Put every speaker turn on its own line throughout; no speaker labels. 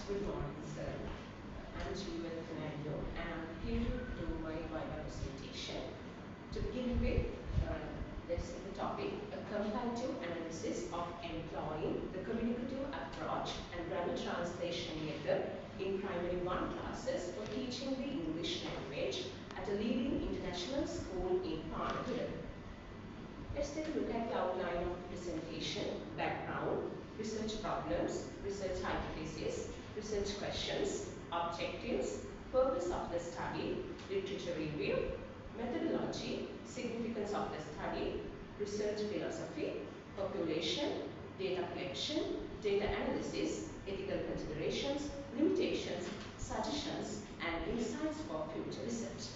Good morning, sir. I'm G.U.L Fernando, and I'm here to do my Viva presentation. To begin with, let's see the topic: a comparative analysis of employing the communicative approach and grammar translation method in primary 1 classes for teaching the English language at a leading international school in Panadura. Let's take a look at the outline of the presentation: background, research problems, research hypothesis, research questions, objectives, purpose of the study, literature review, methodology, significance of the study, research philosophy, population, data collection, data analysis, ethical considerations, limitations, suggestions, and insights for future research.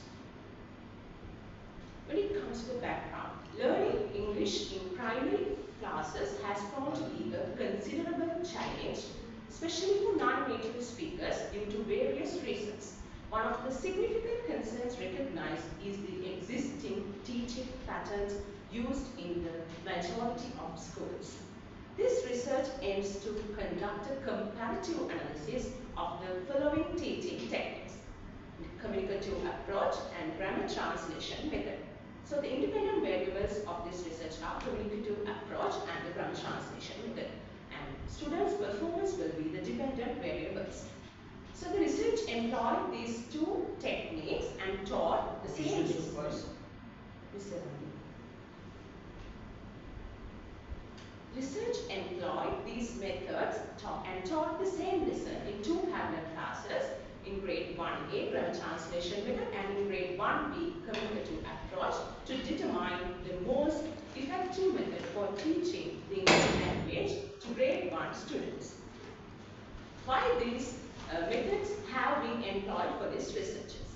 When it comes to the background, learning English in primary classes has proven to be a considerable challenge, especially for non-native speakers, due to various reasons. One of the significant concerns recognized is the existing teaching patterns used in the majority of schools. This research aims to conduct a comparative analysis of the following teaching techniques: communicative approach and grammar translation method. So the independent variables of this research are communicative approach and the grammar translation method. And students' performance will be the dependent variables. So the research employed these two techniques and taught the same research. Research employed these methods and taught the same lesson in 2 parallel classes, in grade 1A grammar translation method and in grade 1B communicative approach, to determine the most effective method for teaching the English language to grade 1 students. Why these methods have been employed for these researches?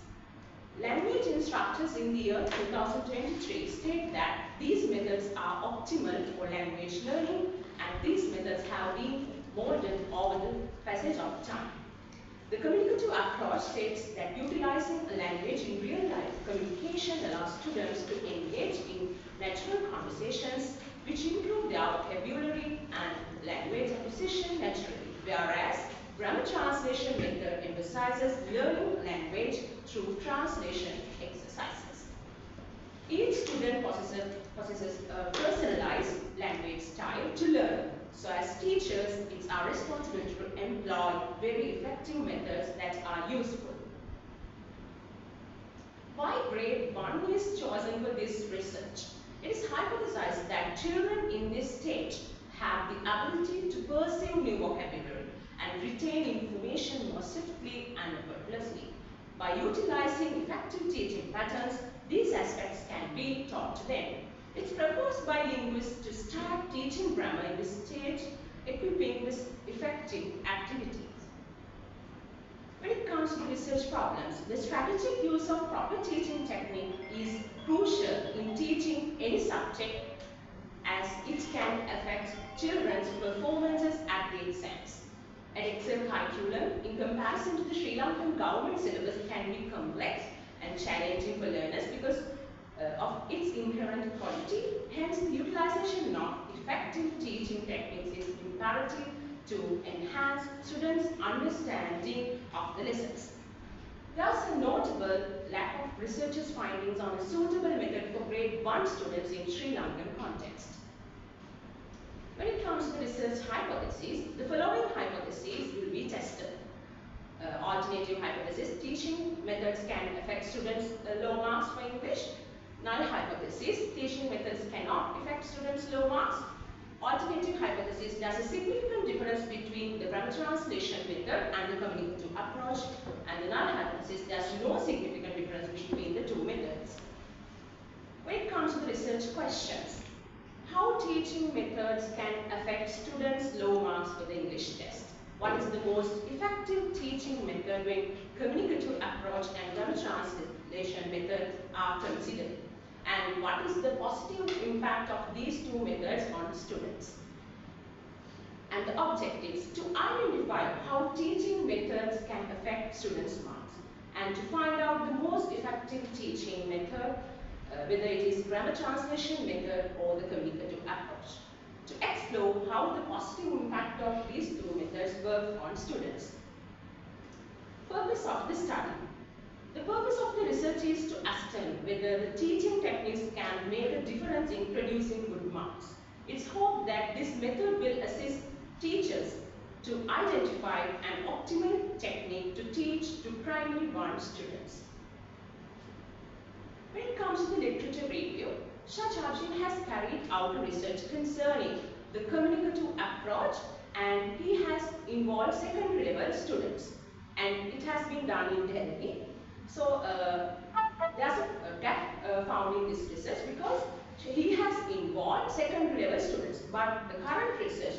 Language instructors in the year 2023 state that these methods are optimal for language learning, and these methods have been molded over the passage of time. The communicative approach states that utilizing a language in real-life communication allows students to engage in natural conversations which improve their vocabulary and language acquisition naturally, whereas grammar translation method emphasizes learning language through translation exercises. Each student possesses a personalized language style to learn. So as teachers, it's our responsibility to employ very effective methods that are useful. Why grade 1 is chosen for this research? It is hypothesized that children in this stage have the ability to perceive new vocabulary and retain information more swiftly and effortlessly. By utilizing effective teaching patterns, these aspects can be taught to them. It's proposed by linguists to start teaching grammar in this stage, equipping with effective activities. When it comes to research problems, the strategic use of proper teaching technique is crucial in teaching any subject, as it can affect children's performances at the exams. An exam curriculum, in comparison to the Sri Lankan government syllabus, can be complex and challenging for learners because of its inherent quality. Hence, the utilization of effective teaching techniques is imperative to enhance students' understanding of the lessons. There is a notable lack of researchers' findings on a suitable method for grade 1 students in Sri Lankan context. When it comes to research hypotheses, the following hypotheses will be tested. Alternative hypothesis: teaching methods can affect students' low marks for English. Null hypothesis: teaching methods cannot affect students' low marks. Alternative hypothesis: there is a significant difference between the grammar translation method and the communicative approach. And the null hypothesis: there is no significant difference between the two methods. When it comes to the research questions, how teaching methods can affect students' low marks for the English test? What is the most effective teaching method when communicative approach and grammar translation method are considered? And what is the positive impact of these two methods on students? And the objectives: to identify how teaching methods can affect students' marks, and to find out the most effective teaching method, whether it is grammar translation method or the communicative approach. To explore how the positive impact of these two methods work on students. Purpose of the study. The purpose of the research is to ascertain whether the teaching techniques can make a difference in producing good marks. It's hoped that this method will assist teachers to identify an optimal technique to teach to primary 1 students. When it comes to the literature review, Shacharjin has carried out research concerning the communicative approach, and he has involved secondary level students, and it has been done in Delhi. So there's a gap found in this research because he has involved secondary level students, but the current research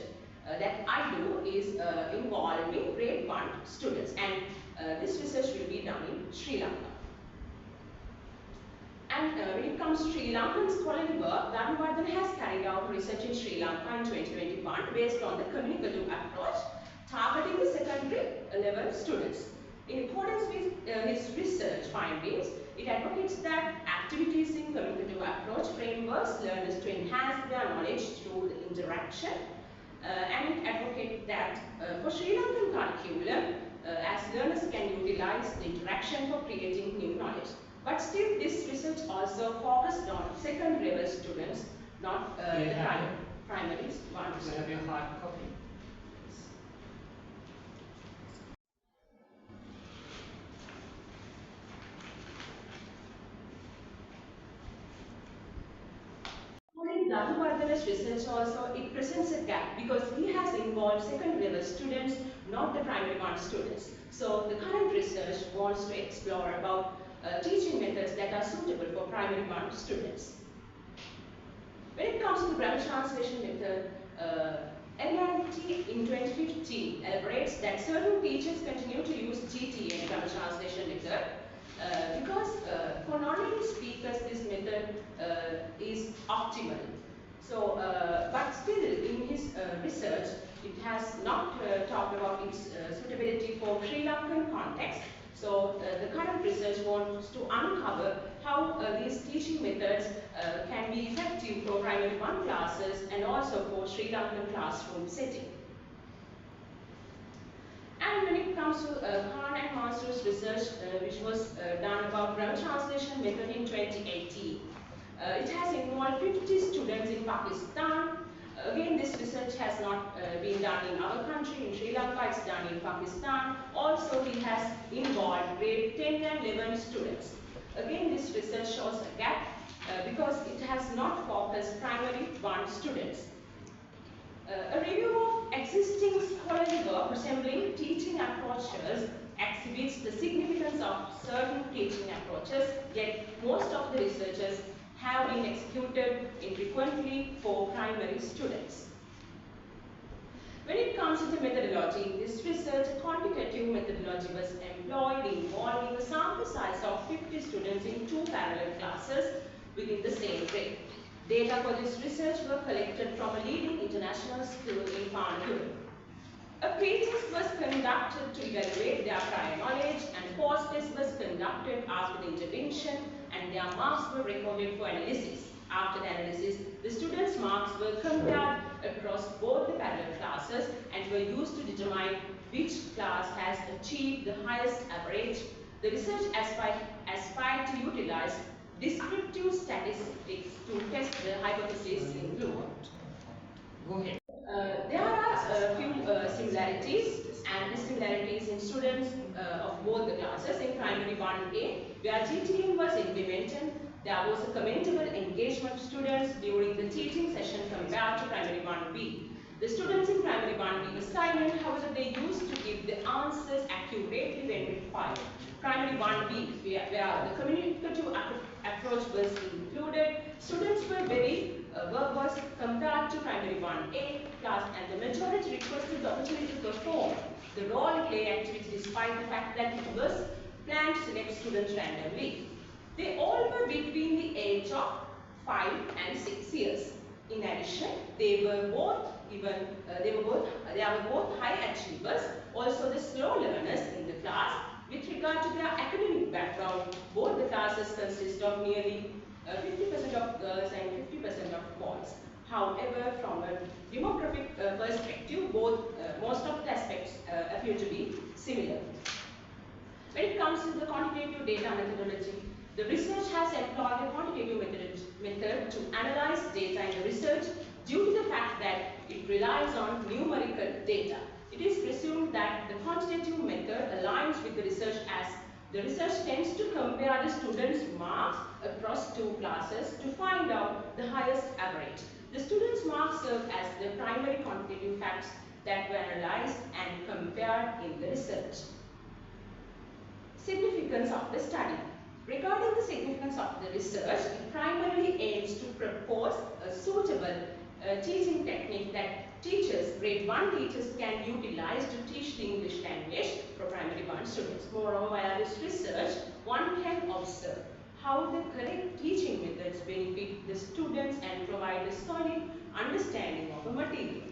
that I do is involving grade 1 students, and this research will be done in Sri Lanka. And when it comes to Sri Lankan scholarly work, Dhanuvardhan has carried out research in Sri Lanka in 2021 based on the communicative approach, targeting the secondary level students. In accordance with his research findings, it advocates that activities in communicative approach frameworks learners to enhance their knowledge through the interaction, and it advocates that for Sri Lankan curriculum, as learners can utilize the interaction for creating new knowledge. But still, this research also focused on secondary level students, not the primary ones.
You have your hard copy.
Dhanuvardhana's research also, it presents a gap because he has involved secondary level students, not the primary 1 students. So the current research wants to explore about teaching methods that are suitable for primary 1 students. When it comes to the grammar translation method, LNT in 2015 elaborates that certain teachers continue to use GTM grammar translation method because for non-native speakers this method is optimal. So, but still in his research, it has not talked about its suitability for Sri Lankan context. So, the current research wants to uncover how these teaching methods can be effective for primary 1 classes and also for Sri Lankan classroom setting. And when it comes to Khan and Master's research, which was done about grammar translation method in 2018, it has involved 50 students in Pakistan. Again, this research has not been done in our country, in Sri Lanka, it's done in Pakistan. Also, he has involved grade 10 and 11 students. Again, this research shows a gap because it has not focused primary 1 students. A review of existing scholarly work resembling teaching approaches exhibits the significance of certain teaching approaches, yet most of the researchers have been executed infrequently for primary students. When it comes to the methodology, this research quantitative methodology was employed involving a sample size of 50 students in 2 parallel classes within the same grade. Data for this research were collected from a leading international school in Panadura. A pre-test was conducted to evaluate their prior knowledge, and post-test was conducted after the intervention, and their marks were recorded for analysis. After the analysis, the students' marks were compared across both the parallel classes and were used to determine which class has achieved the highest average. The research aspired to utilize descriptive statistics to test the hypothesis include.
Go ahead.
There are a few similarities and dissimilarities in students of both the classes. In primary 1A, where GTM was implemented, there was a commendable engagement of students during the teaching session compared to primary 1B. The students in primary 1B were silent, however they used to give the answers accurately when required. Primary 1B, where the communicative approach was included, students were very verbose compared to primary 1A class, and the majority requested the opportunity to perform the role play activity despite the fact that it was planned to select students randomly. They all were between the age of 5 and 6 years. In addition, they were both high achievers, also the slow learners in the class. With regard to their academic background, both the classes consist of nearly 50% of girls and 50% of boys. However, from a demographic perspective, most of the aspects appear to be similar. When it comes to the quantitative data methodology, the research has employed a quantitative method to analyze data in the research due to the fact that it relies on numerical data. It is presumed that the quantitative method aligns with the research as the research tends to compare the students' marks across two classes to find out the highest average. The students' marks serve as the primary quantitative facts that were analyzed and compared in the research. Significance of the study. Regarding the significance of the research, it primarily aims to propose a suitable teaching technique that grade 1 teachers can utilize to teach the English language for primary 1 students. Moreover, via this research, one can observe how the correct teaching methods benefit the students and provide a solid understanding of a material.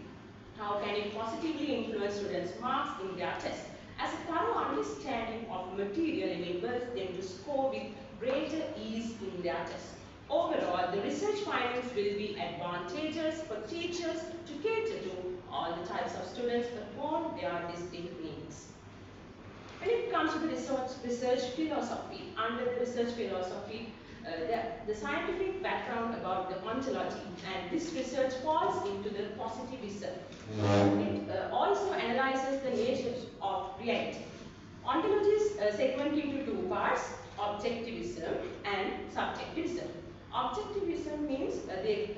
How can it positively influence students' marks in their tests? As a thorough understanding of material enables them to score with greater ease in their tests. Overall, the research findings will be advantageous for teachers to cater to all the types of students upon their distinct needs. When it comes to the research philosophy, under the research philosophy, the scientific background about the ontology, and this research falls into the positivism. It also analyzes the nature of reality. Ontology is segmented into two parts, objectivism and subjectivism. Objectivism means the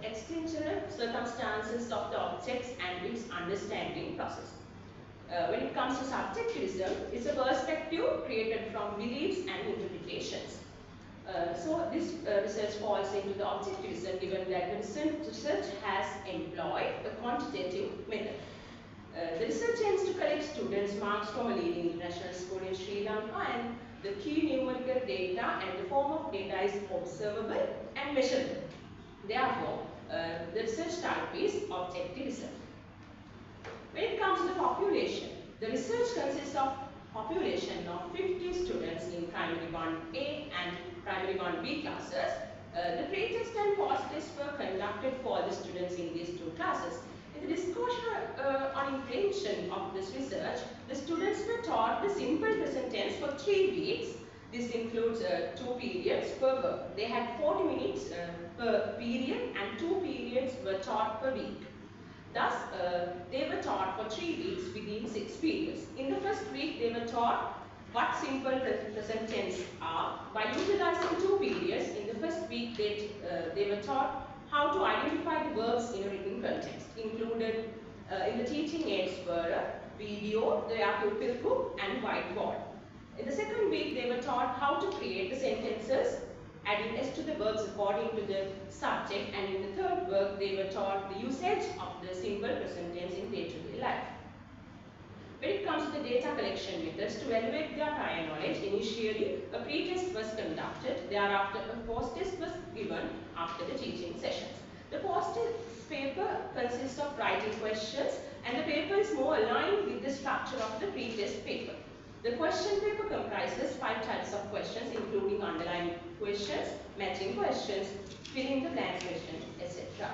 external circumstances of the objects and its understanding process. When it comes to subjectivism, it's a perspective created from beliefs and interpretations. So this research falls into the objectivism given that the research has employed a quantitative method. The research aims to collect students' marks from a leading international school in Sri Lanka, and the key numerical data and the form of data is observable and measurable. Therefore, the research type is objectivism. When it comes to the population, the research consists of population of 50 students in primary 1A and primary 1B classes. The pre-test and post-test were conducted for the students in these two classes. In the discussion on implementation of this research, the students were taught the simple present tense for 3 weeks. This includes 2 periods per week. They had 40 minutes per period and 2 periods were taught per week. Thus, they were taught for 3 weeks within 6 periods. In the first week, they were taught what simple present tense are. By utilizing 2 periods, in the first week, they were taught how to identify the verbs in a written context. Included in the teaching aids were a video, the pupil book, and whiteboard. In the second week, they were taught how to create the sentences, adding s to the verbs according to the subject, and in the third work they were taught the usage of the simple present tense in day-to-day life. When it comes to the data collection methods, to evaluate their prior knowledge, initially a pre-test was conducted, thereafter a post-test was given after the teaching sessions. The post-test paper consists of writing questions, and the paper is more aligned with the structure of the pre-test paper. The question paper comprises 5 types of questions, including underlying questions, matching questions, filling the blank questions, etc.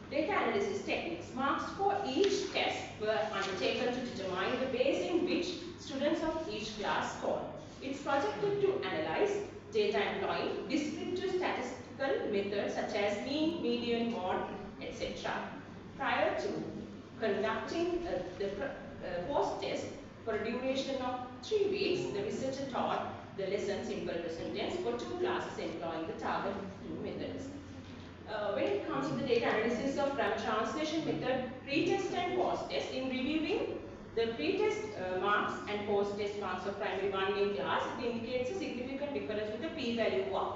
Data analysis techniques. Marks for each test were undertaken to determine the base in which students of each class scored. It's projected to analyze data employing descriptive statistical methods such as mean, median, mode, etc. Prior to conducting the post-test, for a duration of 3 weeks, the researcher taught the lesson simple present tense for 2 classes employing the target 2 methods. When it comes to the data analysis of grammar translation method, pre-test and post-test, in reviewing the pre-test marks and post-test marks of primary 1 in class, it indicates a significant difference with a p-value of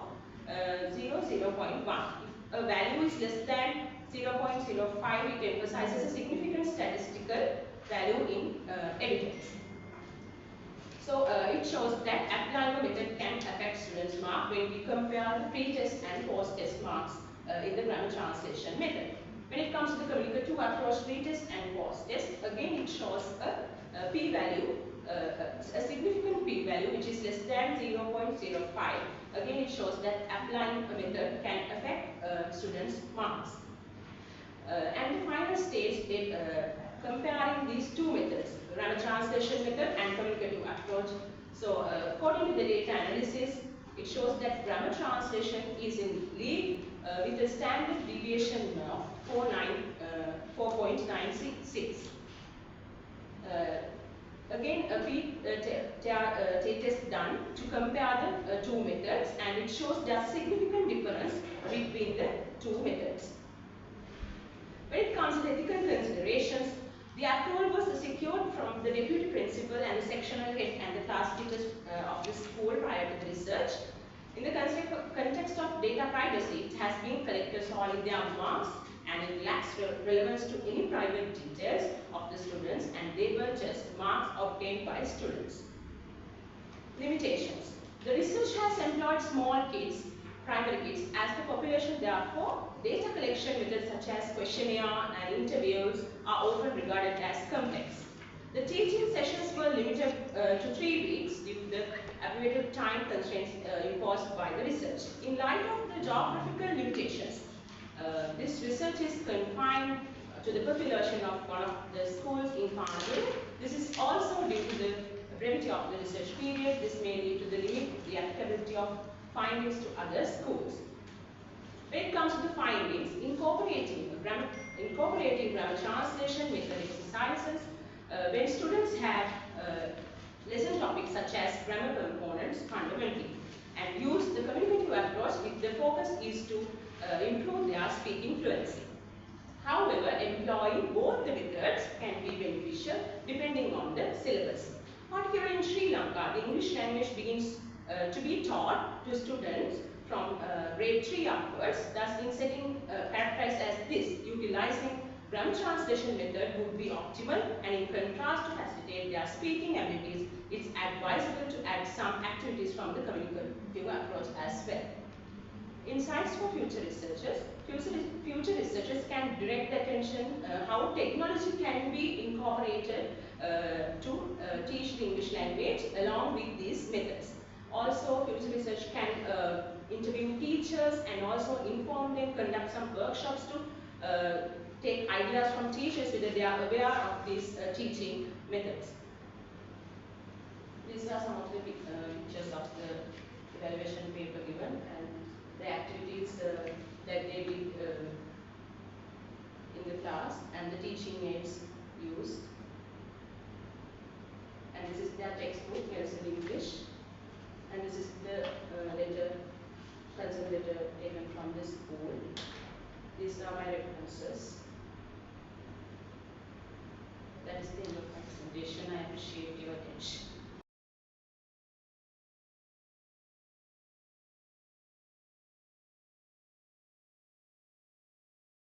0.1. If a value is less than 0.05, it emphasizes a significant statistical value in evidence. So it shows that applying a method can affect students' mark when we compare the pre-test and post-test marks in the grammar translation method. When it comes to the communicative approach, pre-test and post-test, again it shows a p-value, a significant p-value which is less than 0.05. Again it shows that applying a method can affect students' marks. And the final stage, comparing these two methods, grammar translation method and communicative approach. So according to the data analysis, it shows that grammar translation is in lead with a standard deviation of 4.966. Again, a t-test done to compare the two methods, and it shows there are significant difference between the two methods. When it comes to ethical considerations, the approval was secured from the deputy principal and the sectional head and the class teachers of the school prior to the research. In the context of data privacy, it has been collected solely their marks, and it lacks relevance to any private details of the students, and they were just marks obtained by students. Limitations. The research has employed small kids, primary kids, as the population. Therefore, data collection methods such as questionnaire and interviews are often regarded as complex. The teaching sessions were limited to 3 weeks due to the abbreviated time constraints imposed by the research. In light of the geographical limitations, this research is confined to the population of one of the schools in Panadura. This is also due to the brevity of the research period. This may lead to the limit of the applicability of findings to other schools. When it comes to the findings, incorporating grammar translation method exercises, when students have lesson topics such as grammar components fundamentally, and use the communicative approach with the focus is to improve their speaking fluency. However, employing both the methods can be beneficial depending on the syllabus. Particularly in Sri Lanka, the English language begins to be taught to students from grade 3 upwards. Thus, in setting characterized as this, utilizing grammar translation method would be optimal, and in contrast, to facilitate their speaking abilities, it's advisable to add some activities from the communicative approach as well. Insights for future researchers. Future researchers can direct their attention how technology can be incorporated to teach the English language along with these methods. Also, future research can interview teachers and also inform them, conduct some workshops to take ideas from teachers whether they are aware of these teaching methods. These are some of the pictures of the evaluation paper given and the activities that they did in the class and the teaching aids used. And this is their textbook, Nelson English. And this is the consent letter taken from the school. These are my references.